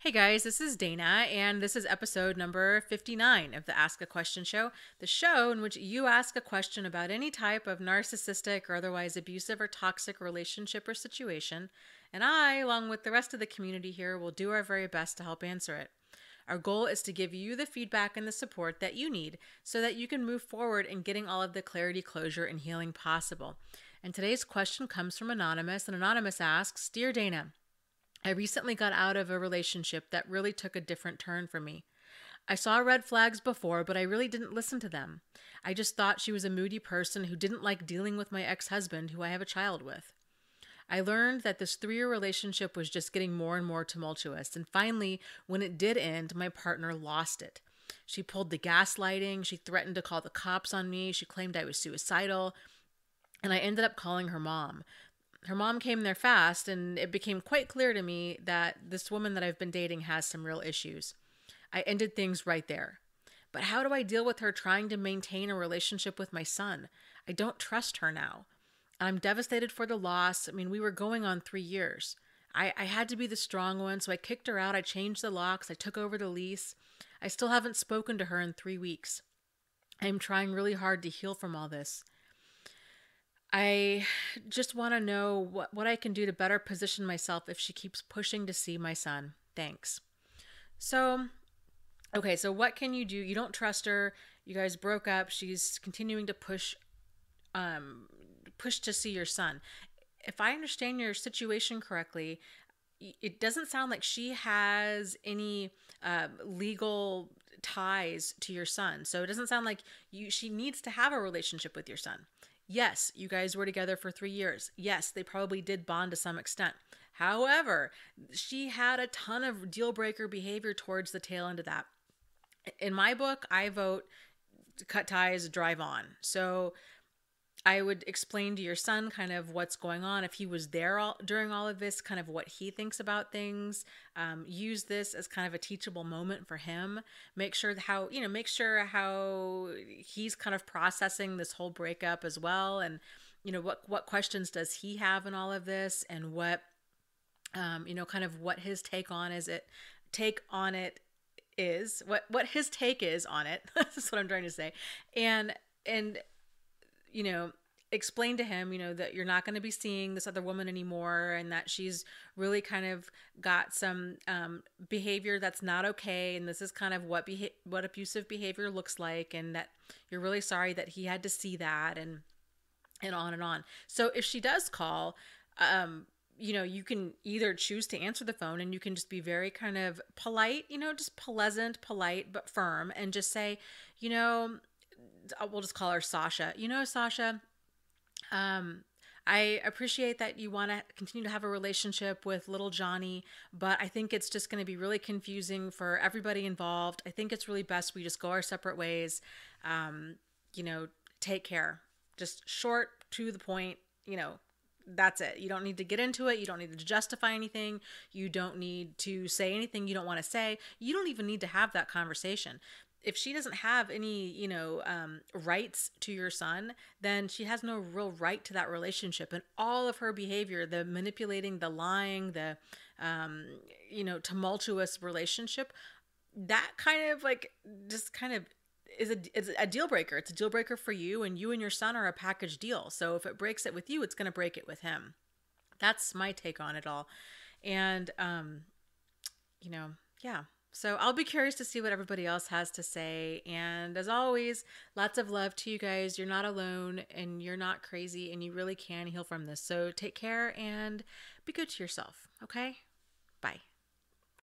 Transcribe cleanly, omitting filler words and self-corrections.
Hey guys, this is Dana, and this is episode number 59 of the Ask a Question show, the show in which you ask a question about any type of narcissistic or otherwise abusive or toxic relationship or situation, and I, along with the rest of the community here, will do our very best to help answer it. Our goal is to give you the feedback and the support that you need so that you can move forward in getting all of the clarity, closure, and healing possible. And today's question comes from Anonymous, and Anonymous asks, Dear Dana, I recently got out of a relationship that really took a different turn for me. I saw red flags before, but I really didn't listen to them. I just thought she was a moody person who didn't like dealing with my ex-husband, who I have a child with. I learned that this 3-year relationship was just getting more and more tumultuous, and finally, when it did end, my partner lost it. She pulled the gaslighting, she threatened to call the cops on me, she claimed I was suicidal, and I ended up calling her mom. Her mom came there fast, and it became quite clear to me that this woman that I've been dating has some real issues. I ended things right there. But how do I deal with her trying to maintain a relationship with my son? I don't trust her now. I'm devastated for the loss. I mean, we were going on 3 years. I had to be the strong one, so I kicked her out. I changed the locks. I took over the lease. I still haven't spoken to her in 3 weeks. I'm trying really hard to heal from all this. I just want to know what I can do to better position myself if she keeps pushing to see my son. Thanks. So, okay, so what can you do? You don't trust her. You guys broke up. She's continuing to push to see your son. If I understand your situation correctly, it doesn't sound like she has any legal ties to your son. So it doesn't sound like she needs to have a relationship with your son. Yes, you guys were together for 3 years. Yes, they probably did bond to some extent. However, she had a ton of deal breaker behavior towards the tail end of that. In my book, I vote cut ties, drive on. So I would explain to your son kind of what's going on. If he was there during all of this, kind of what he thinks about things. Use this as kind of a teachable moment for him. Make sure how he's kind of processing this whole breakup as well. And, what questions does he have in all of this, and what, kind of what his take on it is, what his take is on it. That's what I'm trying to say. And explain to him, that you're not going to be seeing this other woman anymore, and that she's really kind of got some behavior that's not okay, and this is kind of what abusive behavior looks like, and that you're really sorry that he had to see that, and on and on. So if she does call, you can either choose to answer the phone, and you can just be very kind of polite, just pleasant, polite, but firm, and just say, we'll just call her Sasha. Sasha, I appreciate that you want to continue to have a relationship with little Johnny, but I think it's just going to be really confusing for everybody involved. I think it's really best we just go our separate ways. Take care. Just short, to the point, that's it. You don't need to get into it. You don't need to justify anything. You don't need to say anything you don't want to say. You don't even need to have that conversation. If she doesn't have any, rights to your son, then she has no real right to that relationship. And all of her behavior, the manipulating, the lying, the, tumultuous relationship, that kind of is a deal breaker. It's a deal breaker for you, and you and your son are a package deal. So if it breaks it with you, it's going to break it with him. That's my take on it all. And, yeah. So I'll be curious to see what everybody else has to say. And as always, lots of love to you guys. You're not alone, and you're not crazy, and you really can heal from this. So take care and be good to yourself. Okay? Bye.